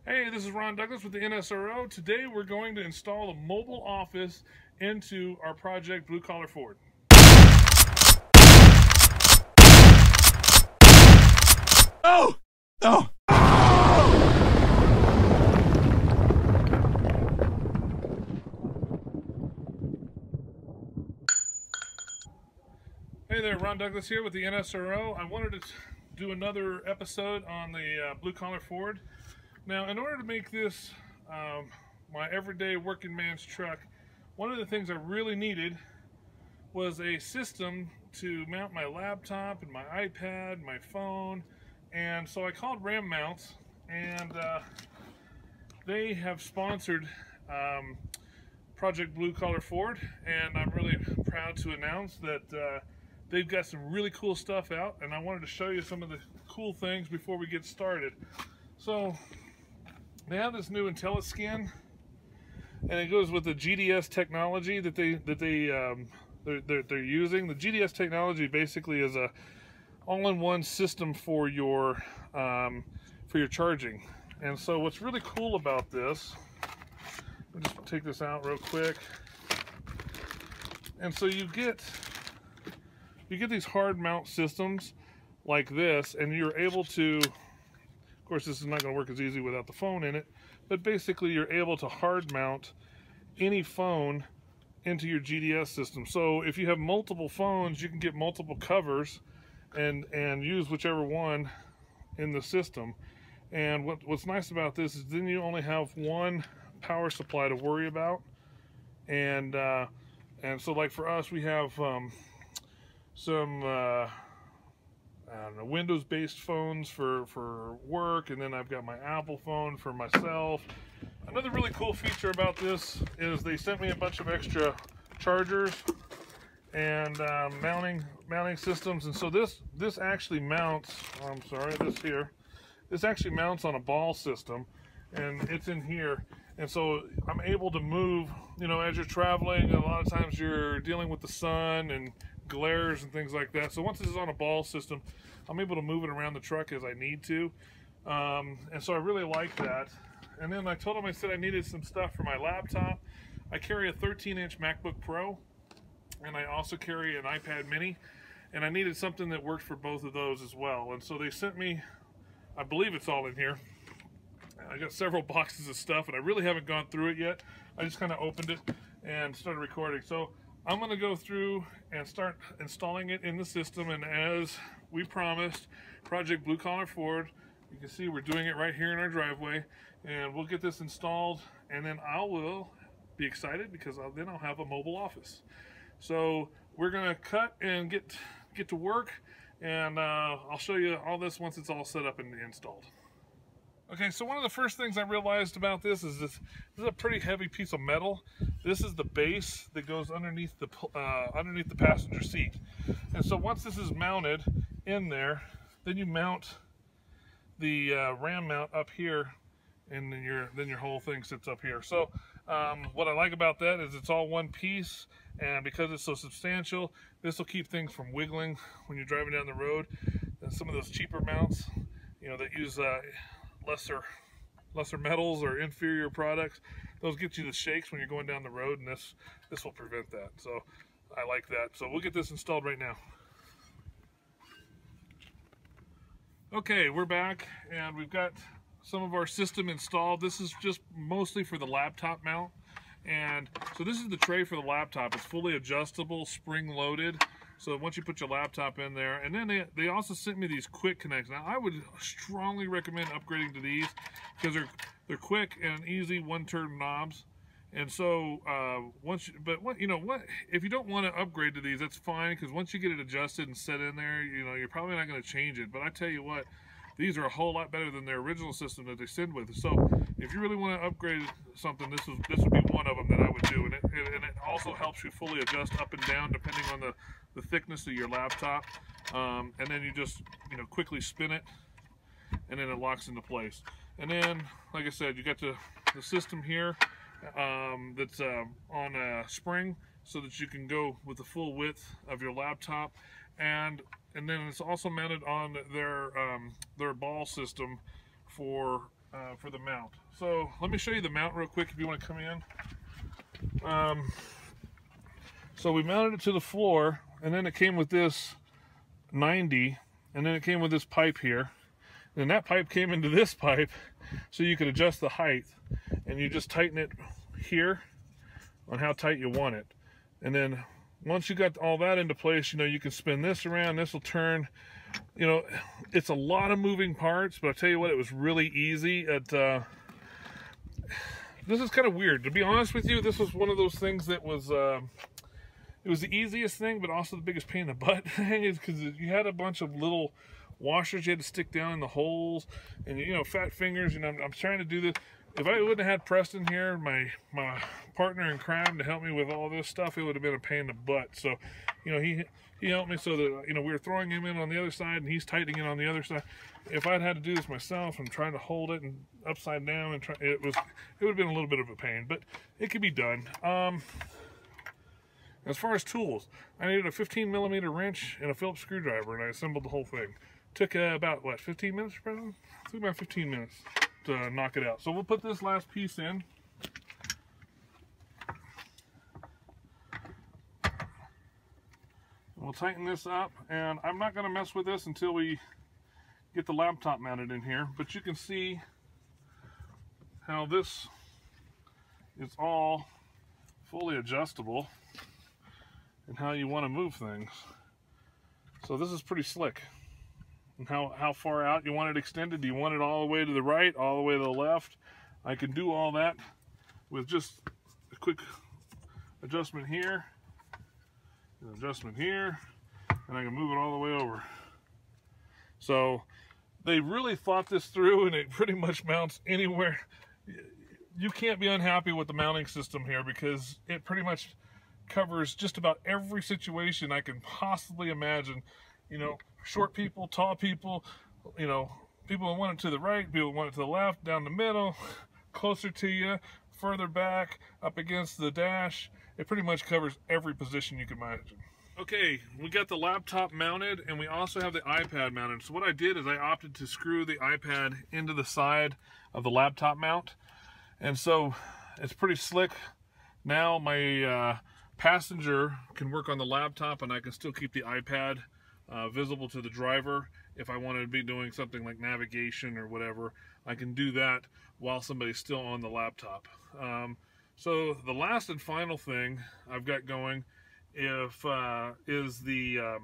Hey, this is Ron Douglas with the NSRO. Today we're going to install a mobile office into our project Blue Collar Ford. Oh! Oh! Hey there, Ron Douglas here with the NSRO. I wanted to do another episode on the Blue Collar Ford. Now, in order to make this my everyday working man's truck, one of the things I really needed was a system to mount my laptop and my iPad, my phone, and so I called Ram Mounts, and they have sponsored Project Blue Collar Ford, and I'm really proud to announce that they've got some really cool stuff out, and I wanted to show you some of the cool things before we get started. So they have this new IntelliScan, and it goes with the GDS technology that they're using. The GDS technology basically is a all-in-one system for your charging. And so what's really cool about this, I'll just take this out real quick. And so you get these hard mount systems like this, and you're able to, of course this is not going to work as easy without the phone in it, but basically you're able to hard mount any phone into your GDS system. So if you have multiple phones, you can get multiple covers and use whichever one in the system. And what's nice about this is then you only have one power supply to worry about. And so like for us, we have some I don't know, Windows-based phones for work, and then I've got my Apple phone for myself. Another really cool feature about this is they sent me a bunch of extra chargers and mounting systems, and so this actually mounts. I'm sorry, this actually mounts on a ball system, and it's in here, and so I'm able to move. You know, as you're traveling, a lot of times you're dealing with the sun and glares and things like that. So once this is on a ball system, I'm able to move it around the truck as I need to, and so I really like that. And then I told him, I said I needed some stuff for my laptop. I carry a 13-inch MacBook Pro, and I also carry an iPad mini, and I needed something that worked for both of those as well. And so they sent me, I believe it's all in here, I got several boxes of stuff, and I really haven't gone through it yet. I just kind of opened it and started recording. So I'm going to go through and start installing it in the system, and as we promised, Project Blue Collar Ford, you can see we're doing it right here in our driveway, and we'll get this installed, and then I will be excited because then I'll have a mobile office. So we're going to cut and get to work, and I'll show you all this once it's all set up and installed. Okay, so one of the first things I realized about this is this is a pretty heavy piece of metal. This is the base that goes underneath the passenger seat. And so once this is mounted in there, then you mount the ram mount up here, and then your whole thing sits up here. So what I like about that is it's all one piece, and because it's so substantial, this will keep things from wiggling when you're driving down the road. And some of those cheaper mounts, you know, that use lesser metals or inferior products, those get you the shakes when you're going down the road, and this will prevent that. So I like that. So we'll get this installed right now. Okay, we're back, and we've got some of our system installed. This is just mostly for the laptop mount, and so this is the tray for the laptop. It's fully adjustable, spring loaded. So once you put your laptop in there, and then they also sent me these quick connects. Now I would strongly recommend upgrading to these because they're quick and easy one-turn knobs. And so if you don't want to upgrade to these, that's fine, because once you get it adjusted and set in there, you know, you're probably not going to change it. But I tell you what, these are a whole lot better than their original system that they send with. So if you really want to upgrade something, this would be one of them that I would do. And it also helps you fully adjust up and down depending on the thickness of your laptop. And then you just, you know, quickly spin it, and then it locks into place. And then, like I said, you got the system here that's on a spring, so that you can go with the full width of your laptop. And then it's also mounted on their ball system for for the mount. So let me show you the mount real quick if you want to come in. So we mounted it to the floor, and then it came with this 90, and then it came with this pipe here. And that pipe came into this pipe, so you could adjust the height, and you just tighten it here on how tight you want it. And then once you got all that into place, you know, you can spin this around, this will turn. You know, it's a lot of moving parts, but I'll tell you what, it was really easy. This is kind of weird. To be honest with you, this was one of those things that was, it was the easiest thing, but also the biggest pain in the butt thing, is because you had a bunch of little washers you had to stick down in the holes, and, you know, fat fingers. You know, I'm trying to do this. If I wouldn't have had Preston here, my partner in crime, to help me with all this stuff, it would have been a pain in the butt. So, you know, he helped me so that, you know, we were throwing him in on the other side, and he's tightening it on the other side. If I'd had to do this myself and trying to hold it and upside down, and it would have been a little bit of a pain, but it could be done. As far as tools, I needed a 15mm wrench and a Phillips screwdriver, and I assembled the whole thing. Took about, what, 15 minutes, President? It took about 15 minutes to knock it out. So we'll put this last piece in. We'll tighten this up, and I'm not going to mess with this until we get the laptop mounted in here, but you can see how this is all fully adjustable and how you want to move things. So this is pretty slick. And how far out you want it extended. Do you want it all the way to the right, all the way to the left? I can do all that with just a quick adjustment here, an adjustment here, and I can move it all the way over. So they really thought this through, and it pretty much mounts anywhere. You can't be unhappy with the mounting system here, because it pretty much covers just about every situation I can possibly imagine. You know, short people, tall people, you know, people who want it to the right, people who want it to the left, down the middle, closer to you, further back, up against the dash. It pretty much covers every position you can imagine. Okay, we got the laptop mounted, and we also have the iPad mounted. So what I did is I opted to screw the iPad into the side of the laptop mount. And so it's pretty slick. Now my passenger can work on the laptop, and I can still keep the iPad visible to the driver. If I want to be doing something like navigation or whatever, I can do that while somebody's still on the laptop. So the last and final thing I've got going is the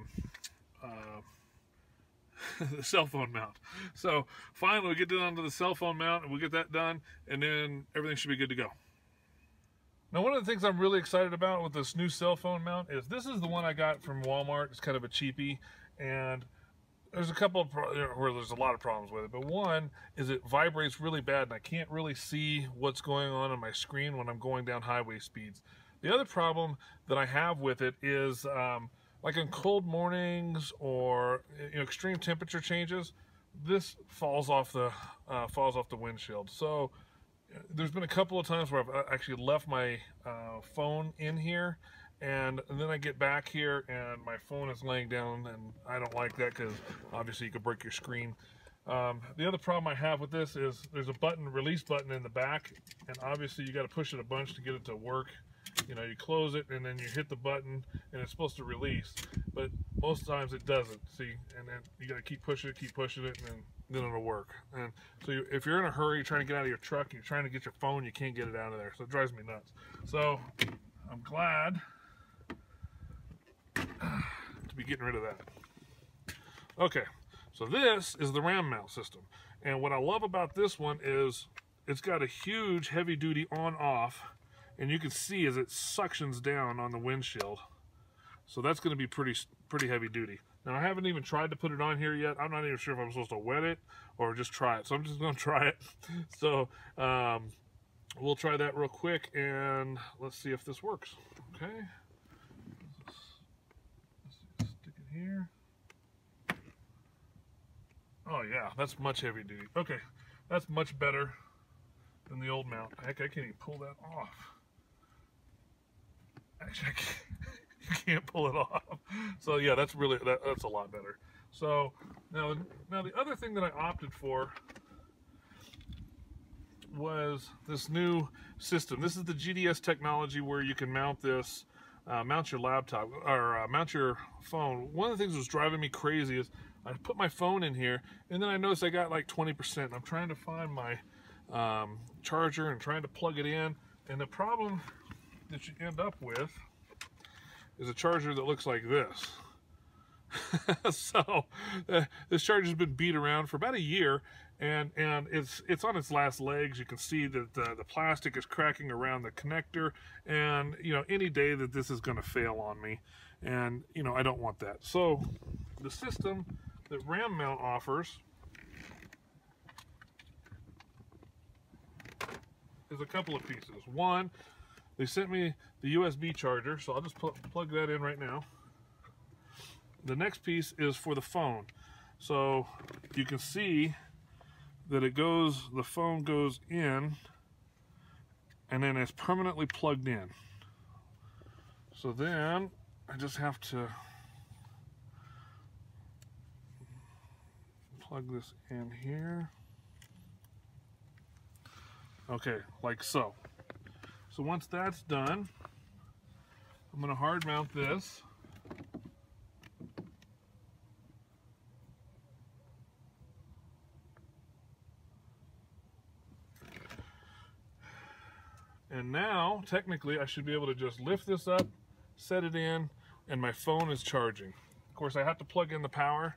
the cell phone mount. So finally we get down to the cell phone mount, and we'll get that done, and then everything should be good to go. Now, one of the things I'm really excited about with this new cell phone mount is this is the one I got from Walmart. It's kind of a cheapie, and there's a couple of where there's a lot of problems with it. But one is it vibrates really bad, and I can't really see what's going on my screen when I'm going down highway speeds. The other problem that I have with it is like in cold mornings or, you know, extreme temperature changes, this falls off the windshield. So there's been a couple of times where I've actually left my phone in here, and then I get back here and my phone is laying down, and I don't like that because obviously you could break your screen. The other problem I have with this is there's a release button in the back, and obviously you got to push it a bunch to get it to work. You know, you close it and then you hit the button and it's supposed to release, but most times it doesn't. See, and then you got to keep pushing it, and then it'll work. And so if you're in a hurry, you're trying to get out of your truck, and you're trying to get your phone, you can't get it out of there. So it drives me nuts. So I'm glad to be getting rid of that. Okay, so this is the RAM mount system. And what I love about this one is it's got a huge heavy-duty on-off, and you can see as it suctions down on the windshield. So that's going to be pretty heavy-duty. Now, I haven't even tried to put it on here yet. I'm not even sure if I'm supposed to wet it or just try it. So I'm just going to try it. So we'll try that real quick, and let's see if this works. Okay. Let's stick it here. Oh, yeah, that's much heavy duty. Okay, that's much better than the old mount. Heck, I can't even pull that off. Actually, you can't pull it off. So yeah, that's a lot better. So now the other thing that I opted for was this new system. This is the GDS technology where you can mount this, mount your laptop or mount your phone. One of the things that was driving me crazy is I put my phone in here and then I noticed I got like 20%. I'm trying to find my charger and trying to plug it in, and the problem that you end up with is a charger that looks like this. So this charger's been beat around for about a year, and it's on its last legs. You can see that the plastic is cracking around the connector, and you know, any day that this is going to fail on me, and you know, I don't want that. So the system that RAM Mount offers is a couple of pieces. One, they sent me the USB charger, so I'll just plug that in right now. The next piece is for the phone. So you can see that it goes, the phone goes in and then it's permanently plugged in. So then I just have to plug this in here. Okay, like so. So once that's done, I'm going to hard mount this. And now, technically, I should be able to just lift this up, set it in, and my phone is charging. Of course, I have to plug in the power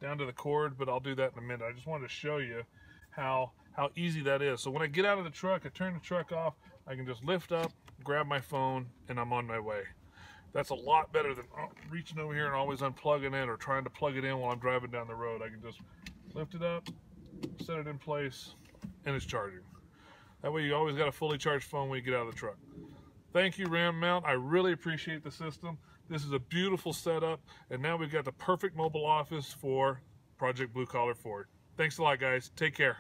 down to the cord, but I'll do that in a minute. I just wanted to show you how easy that is. So when I get out of the truck, I turn the truck off, I can just lift up, grab my phone, and I'm on my way. That's a lot better than reaching over here and always unplugging it or trying to plug it in while I'm driving down the road. I can just lift it up, set it in place, and it's charging. That way you always got a fully charged phone when you get out of the truck. Thank you, RAM Mount. I really appreciate the system. This is a beautiful setup, and now we've got the perfect mobile office for Project Blue Collar Ford. Thanks a lot, guys. Take care.